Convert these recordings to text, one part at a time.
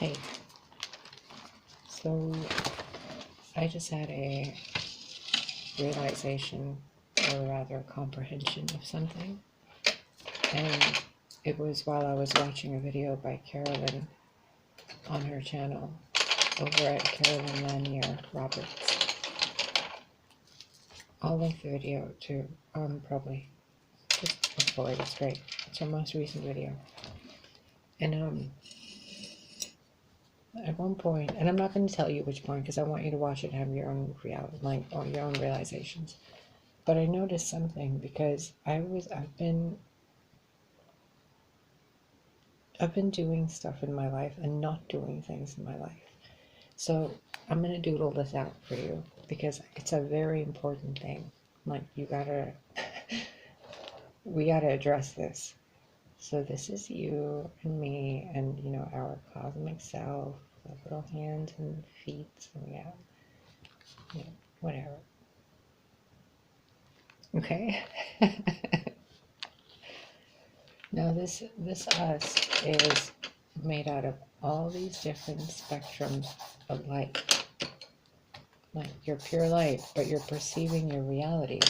Hey, so I just had a realization, or rather comprehension of something, and it was while I was watching a video by Carolyn on her channel over at Carolyn Lanier Roberts. I'll link the video to probably just look for it. It's great. It's her most recent video, and at one point, and I'm not going to tell you which point because I want you to watch it and have your own reality, like or your own realizations. But I noticed something because I've been doing stuff in my life and not doing things in my life. So I'm gonna doodle this out for you because it's a very important thing. Like we gotta address this. So this is you and me and our cosmic self, the little hands and feet, and whatever. Okay. Now this us is made out of all these different spectrums of light. Like you're pure light, but you're perceiving your reality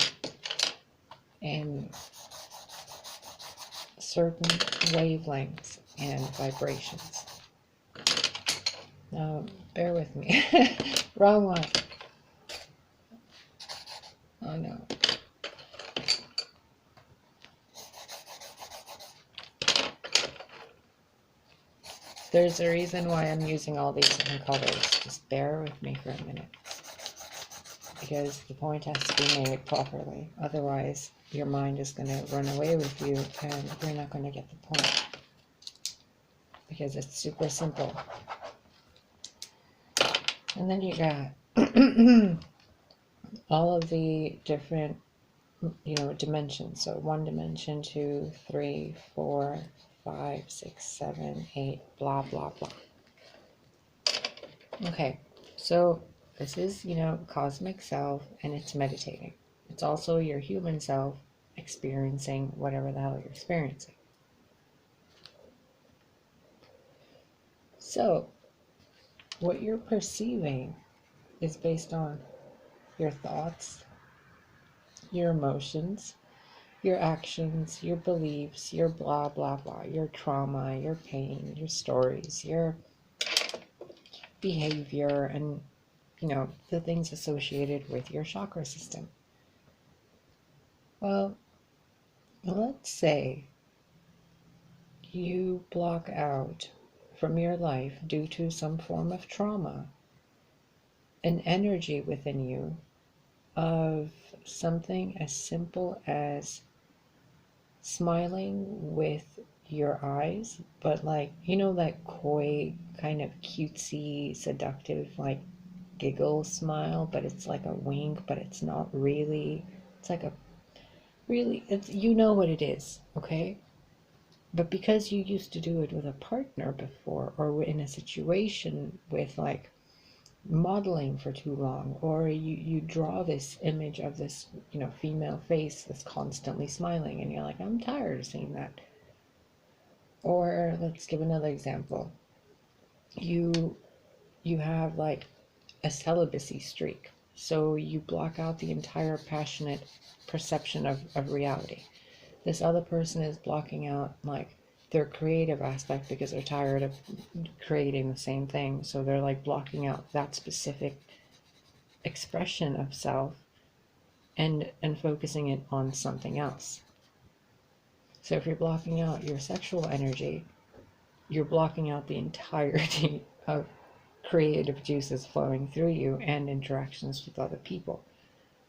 in certain wavelengths and vibrations. Now, bear with me. Wrong one. Oh no. There's a reason why I'm using all these different colors. Just bear with me for a minute. Because the point has to be made properly. Otherwise, your mind is going to run away with you and you're not going to get the point. Because it's super simple. And then you got all of the different, dimensions. So 1 dimension, 2, 3, 4, 5, 6, 7, 8, blah, blah, blah. Okay, so this is, cosmic self, and it's meditating. It's also your human self experiencing whatever the hell you're experiencing. So, what you're perceiving is based on your thoughts, your emotions, your actions, your beliefs, your blah, blah, blah, your trauma, your pain, your stories, your behavior, and, the things associated with your chakra system. Well, let's say you block out from your life due to some form of trauma an energy within you of something as simple as smiling with your eyes, but like, that coy, kind of cutesy, seductive, like giggle smile, but it's like a wink, but it's not really. It's like a really, it's, what it is, okay? But because you used to do it with a partner before, or in a situation with like modeling for too long, or you draw this image of this female face that's constantly smiling, and you're like, I'm tired of seeing that. Or let's give another example. You have like a celibacy streak, so you block out the entire passionate perception of reality. This other person is blocking out like their creative aspect because they're tired of creating the same thing. So they're like blocking out that specific expression of self and focusing it on something else. So if you're blocking out your sexual energy, you're blocking out the entirety of creative juices flowing through you and interactions with other people,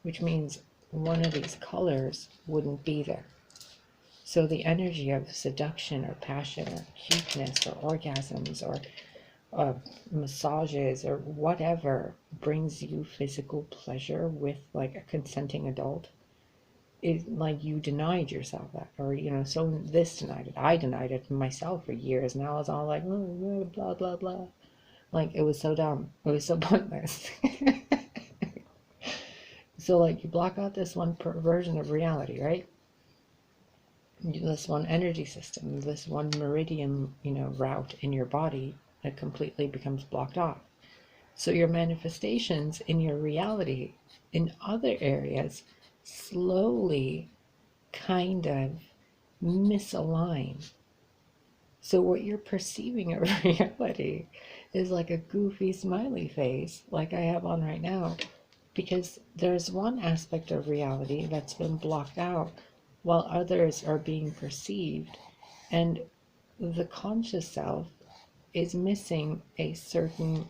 which means one of these colors wouldn't be there. So the energy of seduction or passion or cuteness or orgasms or massages or whatever brings you physical pleasure with like a consenting adult, is like you denied yourself that, or so this denied it. I denied it myself for years, and I was all like, oh, blah blah blah. Like it was so dumb. It was so pointless. So like you block out this one version of reality, right? This one energy system, this one meridian, route in your body It completely becomes blocked off. So your manifestations in your reality in other areas slowly kind of misalign. So what you're perceiving of reality is like a goofy smiley face like I have on right now, because there's one aspect of reality that's been blocked out while others are being perceived, and the conscious self is missing a certain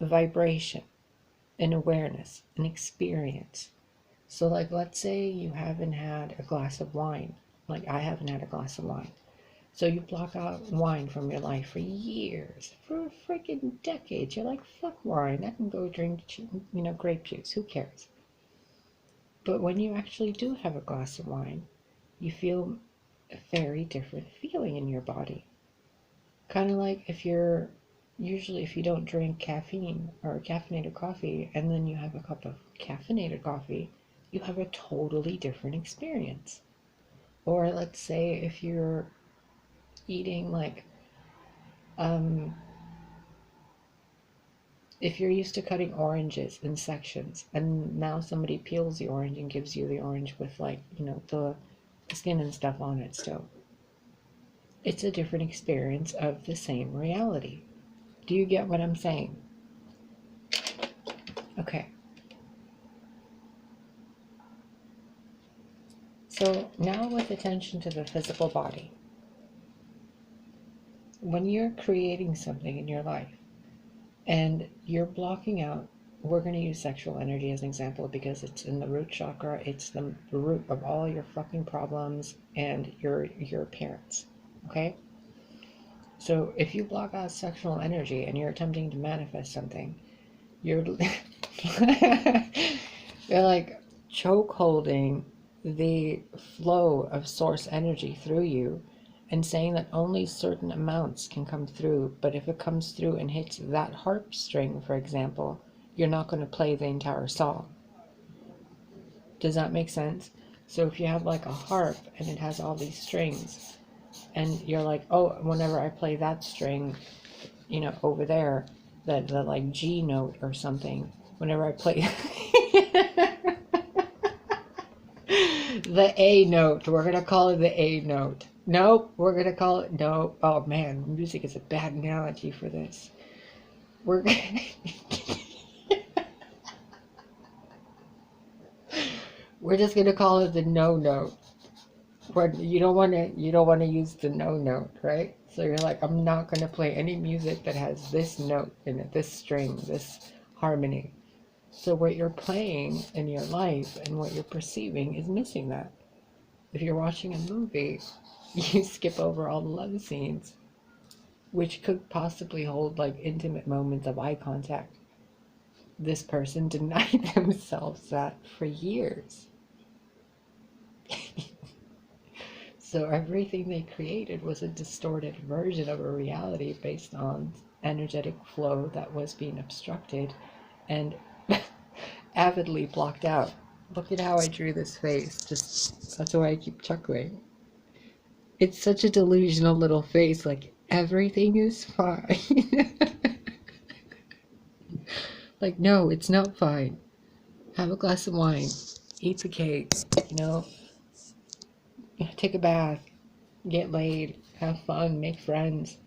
vibration, an awareness, an experience. So, like, let's say you haven't had a glass of wine. Like, I haven't had a glass of wine. So you block out wine from your life for years, for freaking decades. You're like, fuck wine. I can go drink, grape juice. Who cares? But when you actually do have a glass of wine, you feel a very different feeling in your body. Kind of like if you don't drink caffeine or caffeinated coffee, and then you have a cup of caffeinated coffee, you have a totally different experience. Or let's say if you're eating like, if you're used to cutting oranges in sections, and now somebody peels the orange and gives you the orange with, like, the skin and stuff on it still. It's a different experience of the same reality. Do you get what I'm saying? Okay. So now with attention to the physical body, when you're creating something in your life and you're blocking out, we're going to use sexual energy as an example because it's in the root chakra. It's the root of all your fucking problems and your parents. Okay? So if you block out sexual energy and you're attempting to manifest something, you're you're like choke holding the flow of source energy through you and saying that only certain amounts can come through, but if it comes through and hits that harp string, for example, you're not going to play the entire song. Does that make sense? So if you have like a harp and it has all these strings, and you're like, oh, whenever I play that string, over there, the like G note or something, whenever I play the A note, we're gonna call it the A note. Nope, we're gonna call it, no, oh man, music is a bad analogy for this. We're we're just gonna call it the no note. Where you don't want to use the no note, right? So you're like, I'm not going to play any music that has this note in it, this string, this harmony. So what you're playing in your life and what you're perceiving is missing that. If you're watching a movie, you skip over all the love scenes, which could possibly hold like intimate moments of eye contact. This person denied themselves that for years. So everything they created was a distorted version of a reality based on energetic flow that was being obstructed and avidly blocked out. Look at how I drew this face. That's why I keep chuckling. It's such a delusional little face, like everything is fine. Like, no, it's not fine. Have a glass of wine, eat the cake, take a bath, get laid, have fun, make friends.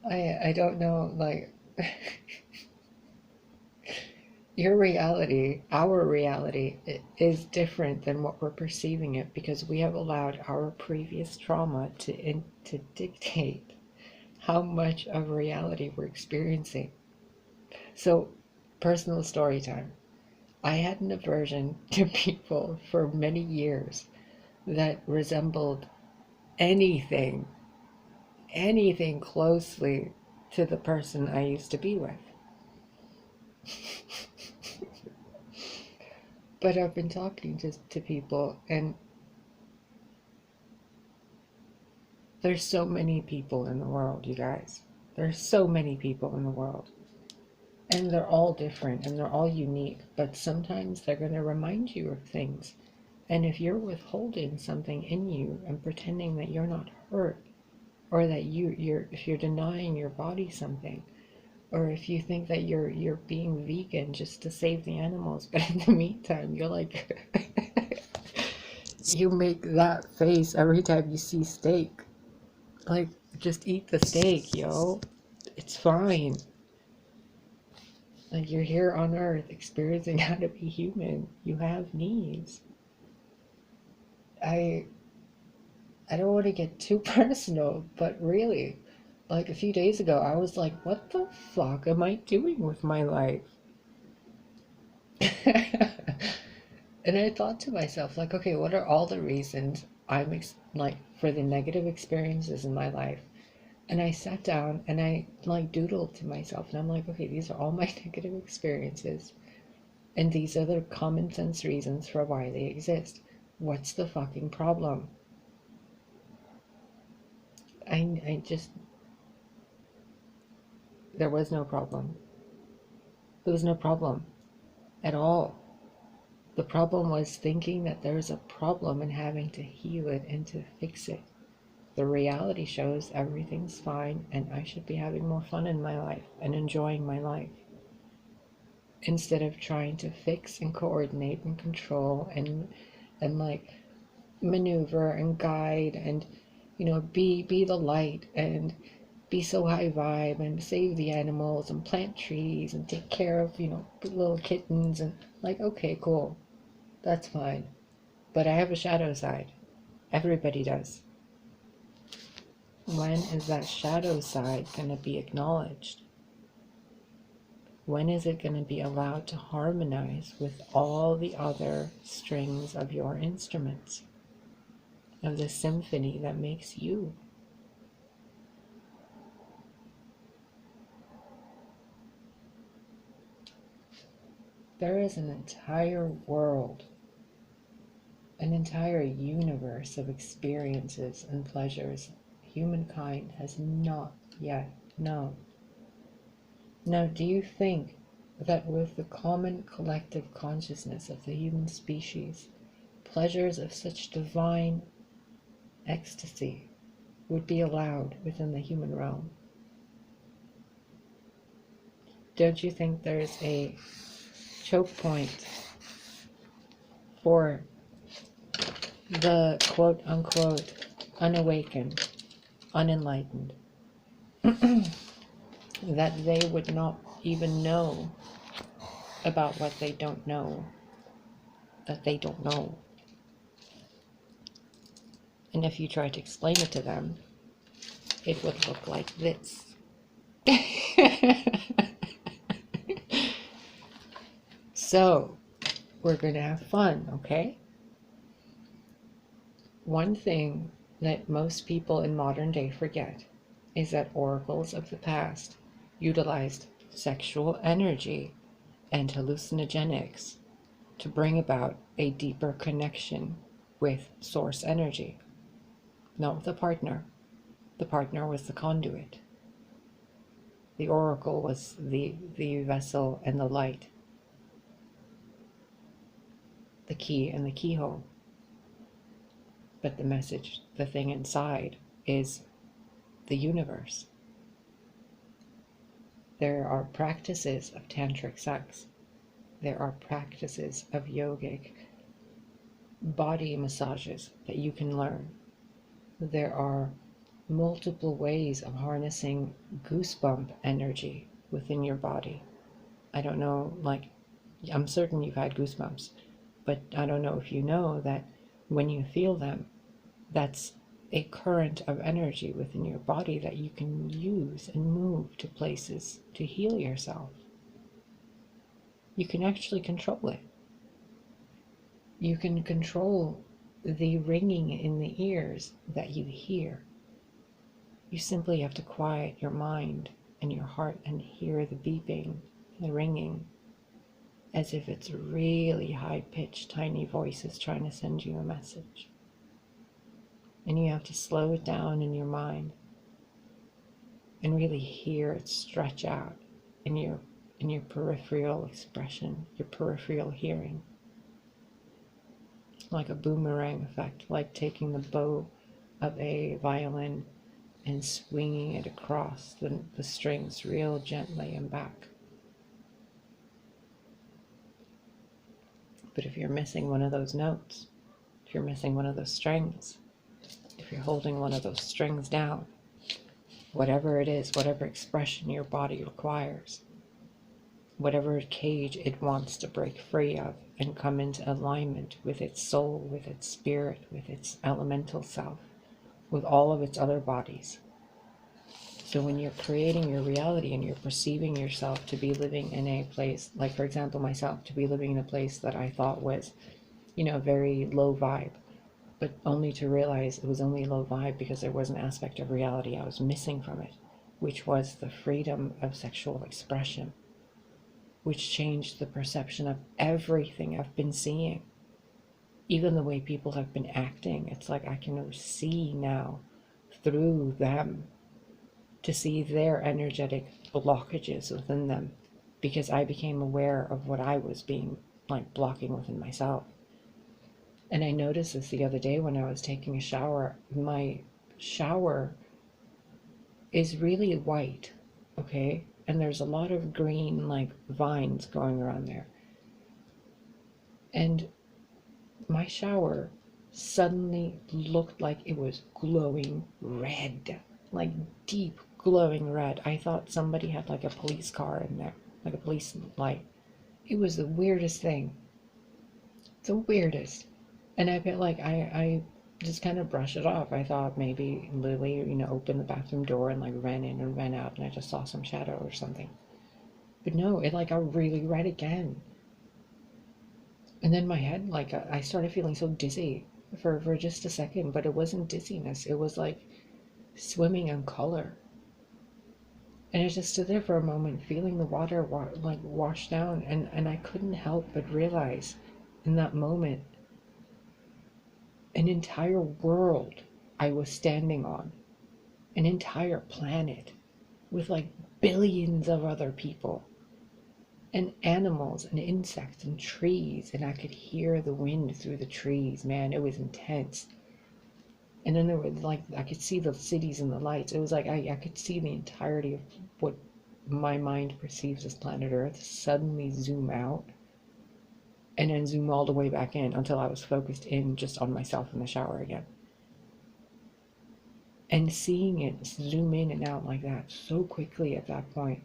I don't know, like, your reality, our reality, is different than what we're perceiving it because we have allowed our previous trauma to dictate how much of reality we're experiencing. So, personal story time. I had an aversion to people for many years that resembled anything closely to the person I used to be with. But I've been talking to people, and there's so many people in the world, you guys. There's so many people in the world. And they're all different and they're all unique, but sometimes they're going to remind you of things And if you're withholding something in you and pretending that you're not hurt, or that if you're denying your body something, or if you think that you're being vegan just to save the animals, but in the meantime you're like you make that face every time you see steak. Like, just eat the steak, yo. It's fine. Like, you're here on earth experiencing how to be human. You have needs. I don't want to get too personal, but really, like a few days ago, I was like, what the fuck am I doing with my life? And I thought to myself, like, okay, what are all the reasons I'm like for the negative experiences in my life? And I sat down and I like doodled to myself, and I'm like, okay, these are all my negative experiences, and these are the common sense reasons for why they exist. What's the fucking problem? I just, there was no problem. There was no problem at all. The problem was thinking that there's a problem and having to heal it and to fix it. The reality shows everything's fine and I should be having more fun in my life and enjoying my life, instead of trying to fix and coordinate and control and like maneuver and guide and, you know, be the light and be so high vibe and save the animals and plant trees and take care of, you know, little kittens. And like, okay, cool, that's fine, but I have a shadow side. Everybody does. When is that shadow side going to be acknowledged? When is it going to be allowed to harmonize with all the other strings of your instruments, of the symphony that makes you? There is an entire world, an entire universe of experiences and pleasures humankind has not yet known. Now, do you think that with the common collective consciousness of the human species, pleasures of such divine ecstasy would be allowed within the human realm? Don't you think there's a choke point for the quote-unquote unawakened, unenlightened, that they would not even know about what they don't know, that they don't know? And if you try to explain it to them, it would look like this. So, we're going to have fun, okay? One thing that most people in modern day forget is that oracles of the past utilized sexual energy and hallucinogenics to bring about a deeper connection with source energy, not with a partner. The partner was the conduit. The oracle was the vessel and the light, the key and the keyhole. But the message, the thing inside, is the universe. There are practices of tantric sex. There are practices of yogic body massages that you can learn. There are multiple ways of harnessing goosebump energy within your body. I don't know, like, I'm certain you've had goosebumps, but I don't know if you know that when you feel them, that's a current of energy within your body that you can use and move to places to heal yourself. You can actually control it. You can control the ringing in the ears that you hear. You simply have to quiet your mind and your heart and hear the beeping, the ringing, as if it's really high-pitched, tiny voices trying to send you a message. And you have to slow it down in your mind and really hear it stretch out in your peripheral expression, your peripheral hearing. like a boomerang effect, like taking the bow of a violin and swinging it across the strings real gently and back. But if you're missing one of those notes, if you're missing one of those strings, if you're holding one of those strings down, whatever it is, whatever expression your body requires, whatever cage it wants to break free of and come into alignment with its soul, with its spirit, with its elemental self, with all of its other bodies. So when you're creating your reality and you're perceiving yourself to be living in a place, like for example myself, to be living in a place that I thought was, very low vibe, but only to realize it was only low vibe because there was an aspect of reality I was missing from it, which was the freedom of sexual expression, which changed the perception of everything I've been seeing. Even the way people have been acting, it's like I can see now through them, to see their energetic blockages within them, because I became aware of what I was being like blocking within myself. And I noticed this the other day when I was taking a shower. My shower is really white, okay? And there's a lot of green like vines growing around there. And my shower suddenly looked like it was glowing red, like deep glowing red. I thought somebody had like a police car in there, like a police light. It was the weirdest thing. The weirdest. And I felt like I just kind of brushed it off. I thought maybe Lily, opened the bathroom door and like ran in and ran out and I just saw some shadow or something. But no, it like got really red again. And then my head, like I started feeling so dizzy for just a second, but it wasn't dizziness. It was like swimming in color. And I just stood there for a moment, feeling the water like wash down, and I couldn't help but realize in that moment an entire world I was standing on, an entire planet with like billions of other people and animals and insects and trees, and I could hear the wind through the trees. Man, it was intense. And then there was like, I could see the cities and the lights. It was like I could see the entirety of what my mind perceives as planet Earth suddenly zoom out and then zoom all the way back in until I was focused in just on myself in the shower again. And seeing it zoom in and out like that so quickly at that point,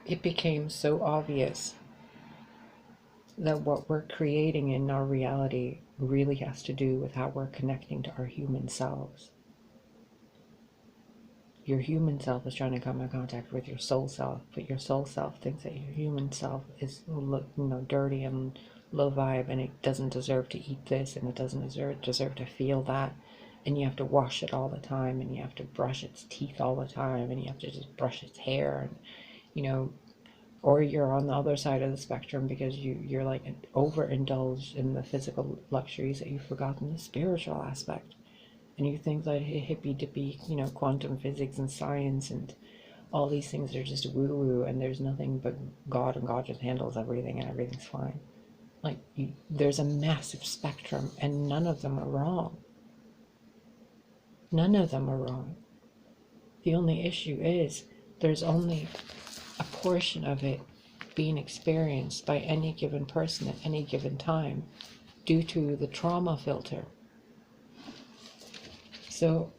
it became so obvious that what we're creating in our reality really has to do with how we're connecting to our human selves. Your human self is trying to come in contact with your soul self, but your soul self thinks that your human self is, dirty and low vibe, and it doesn't deserve to eat this, and it doesn't deserve to feel that, and you have to wash it all the time, and you have to brush its teeth all the time, and you have to just brush its hair, and or you're on the other side of the spectrum because you're like overindulged in the physical luxuries that you've forgotten the spiritual aspect. And you think that hippy-dippy, quantum physics and science and all these things are just woo-woo, and there's nothing but God, and God just handles everything and everything's fine. Like, there's a massive spectrum, and none of them are wrong. None of them are wrong. The only issue is there's only a portion of it being experienced by any given person at any given time due to the trauma filter. So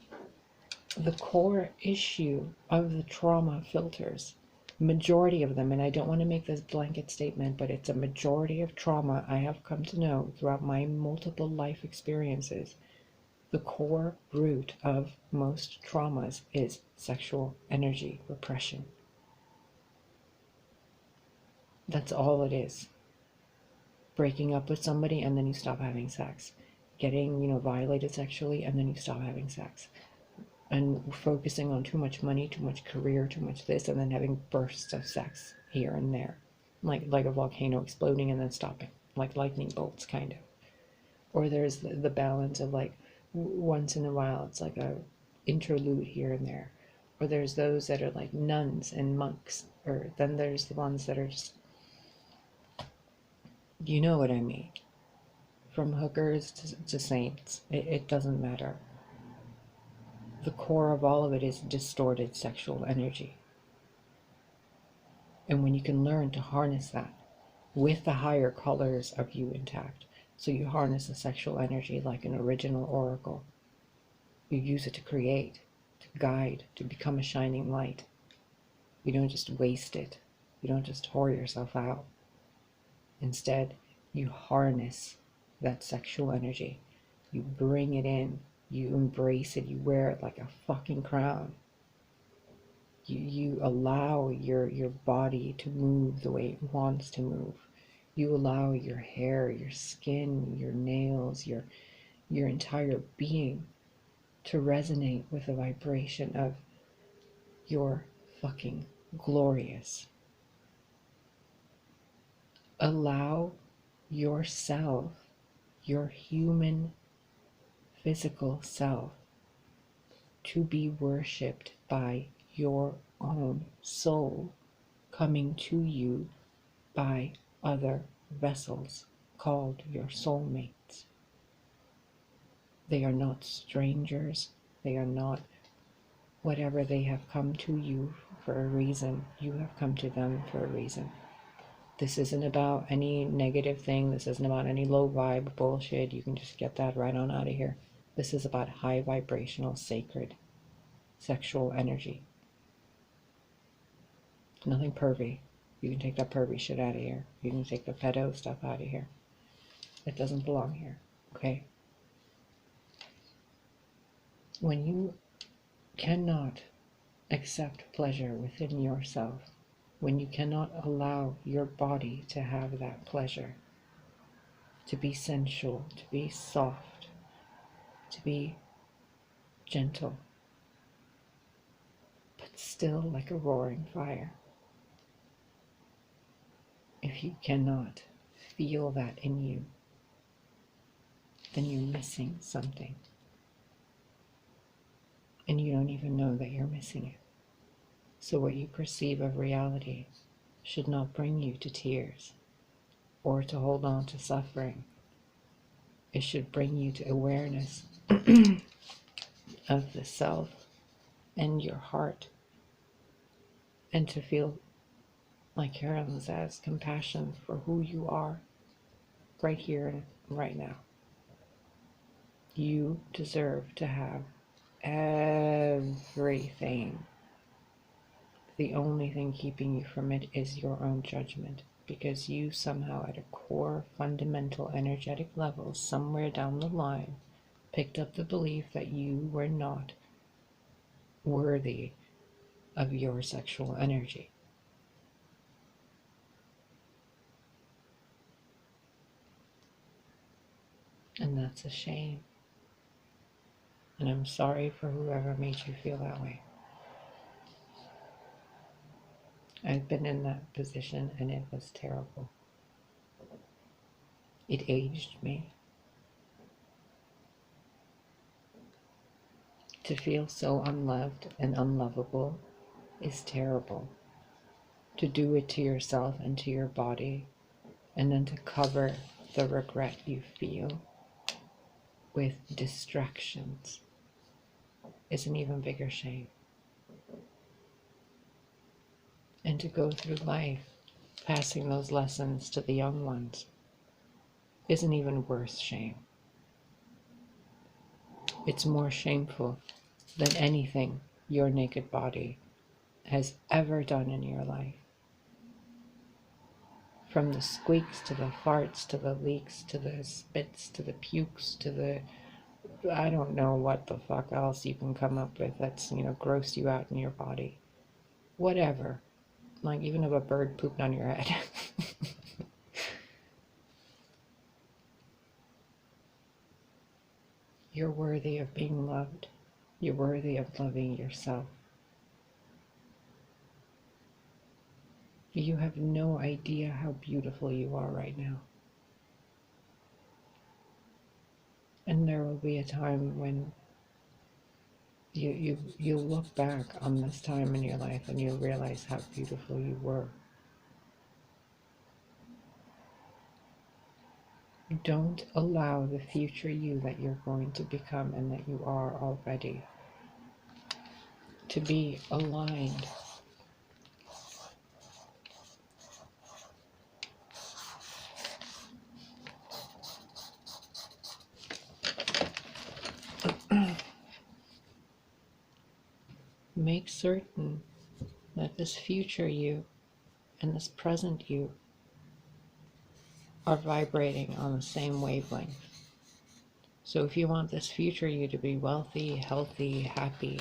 the core issue of the trauma filters, majority of them, and I don't want to make this blanket statement, but it's a majority of trauma I have come to know throughout my multiple life experiences. The core root of most traumas is sexual energy repression. That's all it is. Breaking up with somebody and then you stop having sex. Getting, violated sexually and then you stop having sex. And focusing on too much money, too much career, too much this, and then having bursts of sex here and there. Like a volcano exploding and then stopping. Like lightning bolts, kind of. Or there's the balance of like, once in a while, it's like a interlude here and there. Or there's those that are like nuns and monks. Or then there's the ones that are just You know what I mean. From hookers to saints, it doesn't matter. The core of all of it is distorted sexual energy. And when you can learn to harness that with the higher colors of you intact, so you harness the sexual energy like an original oracle. You use it to create, to guide, to become a shining light. You don't just waste it. You don't just whore yourself out. Instead, you harness that sexual energy. You bring it in. You embrace it. You wear it like a fucking crown. You allow your body to move the way it wants to move. You allow your hair, your skin, your nails, your entire being to resonate with the vibration of you're fucking glorious. Allow yourself, your human physical self, to be worshipped by your own soul coming to you by other vessels called your soulmates. They are not strangers. They are not whatever. They have come to you for a reason. You have come to them for a reason. This isn't about any negative thing. This isn't about any low vibe bullshit. You can just get that right on out of here. This is about high vibrational, sacred, sexual energy. Nothing pervy. You can take that pervy shit out of here. You can take the pedo stuff out of here. It doesn't belong here. Okay? When you cannot accept pleasure within yourself, when you cannot allow your body to have that pleasure, to be sensual, to be soft, to be gentle, but still like a roaring fire. If you cannot feel that in you, then you're missing something. And you don't even know that you're missing it. So what you perceive of reality should not bring you to tears or to hold on to suffering. It should bring you to awareness of the self and your heart, and to feel, like Carolyn says, compassion for who you are right here and right now. You deserve to have everything. The only thing keeping you from it is your own judgment, because you somehow at a core fundamental energetic level somewhere down the line picked up the belief that you were not worthy of your sexual energy. And that's a shame. And I'm sorry for whoever made you feel that way. I've been in that position and it was terrible. It aged me. To feel so unloved and unlovable is terrible. To do it to yourself and to your body, and then to cover the regret you feel with distractions, is an even bigger shame. And to go through life passing those lessons to the young ones is an even worse shame. It's more shameful than anything your naked body has ever done in your life. From the squeaks to the farts to the leaks to the spits to the pukes to the I don't know what the fuck else you can come up with that's, grossed you out in your body. Whatever. Like even if a bird pooped on your head. You're worthy of being loved. You're worthy of loving yourself. You have no idea how beautiful you are right now. And there will be a time when you look back on this time in your life and you'll realize how beautiful you were. Don't allow the future you that you're going to become and that you are already to be aligned make certain that this future you and this present you are vibrating on the same wavelength. So if you want this future you to be wealthy, healthy, happy,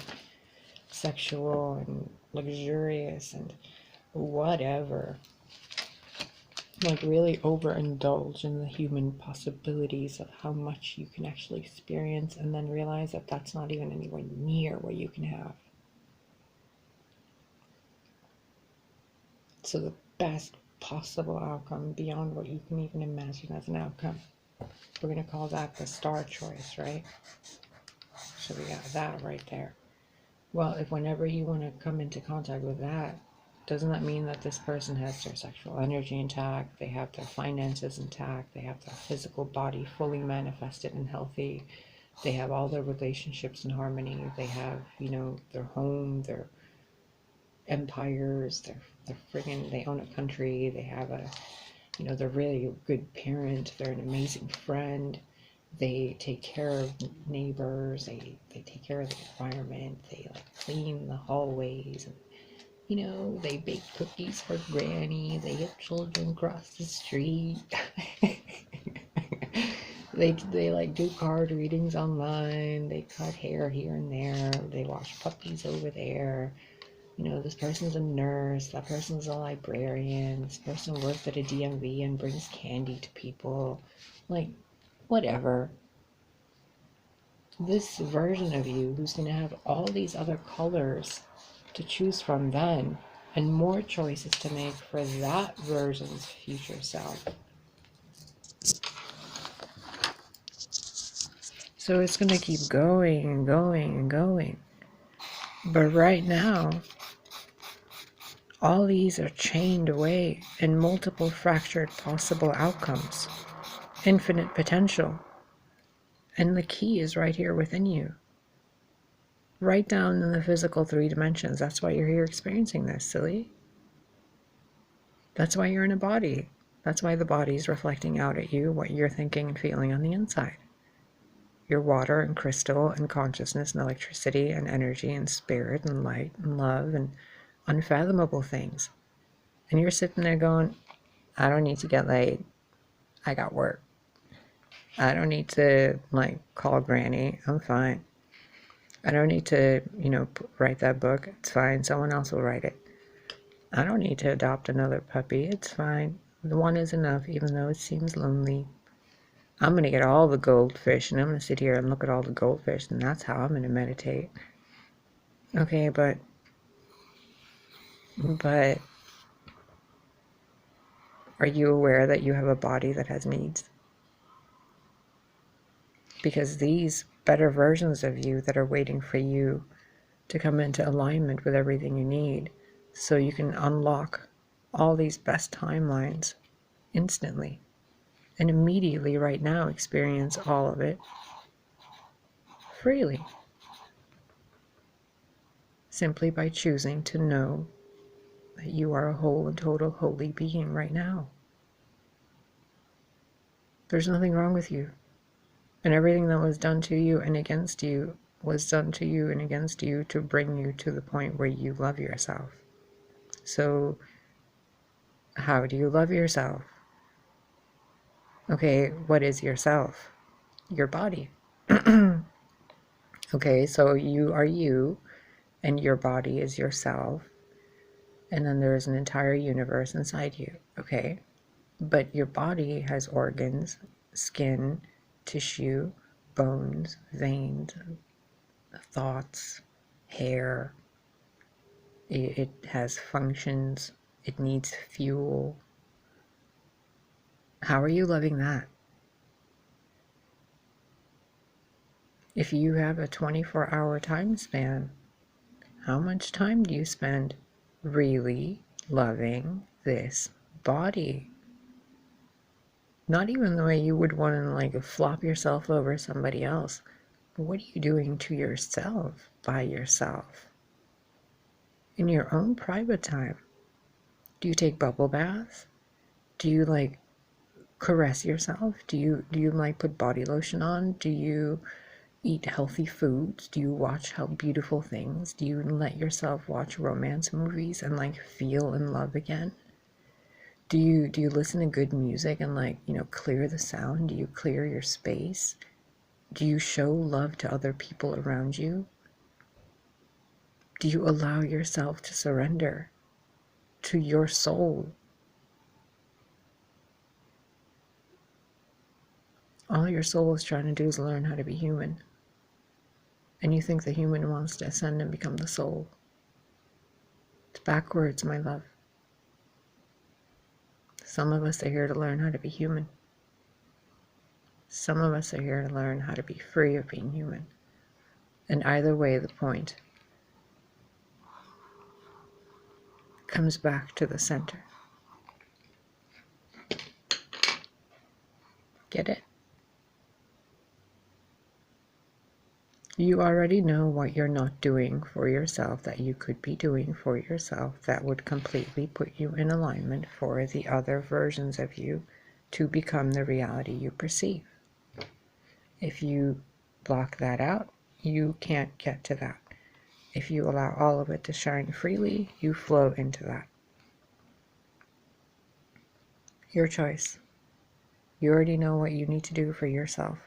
sexual, and luxurious, and whatever, like really overindulge in the human possibilities of how much you can actually experience, and then realize that that's not even anywhere near what you can have. So the best possible outcome beyond what you can even imagine as an outcome. We're going to call that the star choice, right? So we got that right there. Well, if whenever you want to come into contact with that, doesn't that mean that this person has their sexual energy intact, they have their finances intact, they have their physical body fully manifested and healthy, they have all their relationships in harmony, they have, you know, their home, their empires, they're friggin', they own a country, they have a, you know, they're really a good parent, they're an amazing friend, they take care of neighbors, they take care of the environment, they like clean the hallways, and you know, they bake cookies for Granny, they get children cross the street. They like do card readings online, they cut hair here and there, they wash puppies over there. You know, this person's a nurse, that person's a librarian, this person works at a DMV and brings candy to people. Like, whatever. This version of you who's going to have all these other colors to choose from then, and more choices to make for that version's future self. So it's going to keep going and going and going. But right now, all these are chained away in multiple fractured possible outcomes, infinite potential. And the key is right here within you. Right down in the physical 3 dimensions. That's why you're here experiencing this, silly. That's why you're in a body. That's why the body's reflecting out at you what you're thinking and feeling on the inside. Your water and crystal and consciousness and electricity and energy and spirit and light and love and unfathomable things. And you're sitting there going, I don't need to get laid. I got work. I don't need to, like, call Granny. I'm fine. I don't need to, you know, write that book. It's fine. Someone else will write it. I don't need to adopt another puppy. It's fine. The one is enough, even though it seems lonely. I'm going to get all the goldfish, and I'm going to sit here and look at all the goldfish, and that's how I'm going to meditate. Okay, but are you aware that you have a body that has needs? Because these better versions of you that are waiting for you to come into alignment with everything you need, so you can unlock all these best timelines instantly and immediately right now experience all of it freely, simply by choosing to know that you are a whole and total holy being right now. There's nothing wrong with you. And everything that was done to you and against you was done to you and against you to bring you to the point where you love yourself. So, how do you love yourself? Okay, what is yourself? Your body. Okay, so you are you, and your body is yourself, and then there is an entire universe inside you, okay? But your body has organs, skin, tissue, bones, veins, thoughts, hair. It has functions. It needs fuel. How are you loving that? If you have a 24-hour time span, how much time do you spend really loving this body? Not even the way you would want to like flop yourself over somebody else. But what are you doing to yourself, by yourself, in your own private time? Do you take bubble baths? Do you like caress yourself? Do you like put body lotion on? Do you eat healthy foods? Do you watch how beautiful things? Do you let yourself watch romance movies and like feel in love again? Do you listen to good music and like, clear the sound? Do you clear your space? Do you show love to other people around you? Do you allow yourself to surrender to your soul? All your soul is trying to do is learn how to be human. And you think the human wants to ascend and become the soul. It's backwards, my love. Some of us are here to learn how to be human. Some of us are here to learn how to be free of being human. And either way, the point comes back to the center. Get it? You already know what you're not doing for yourself that you could be doing for yourself that would completely put you in alignment for the other versions of you to become the reality you perceive. If you block that out, you can't get to that. If you allow all of it to shine freely, you flow into that. Your choice. You already know what you need to do for yourself.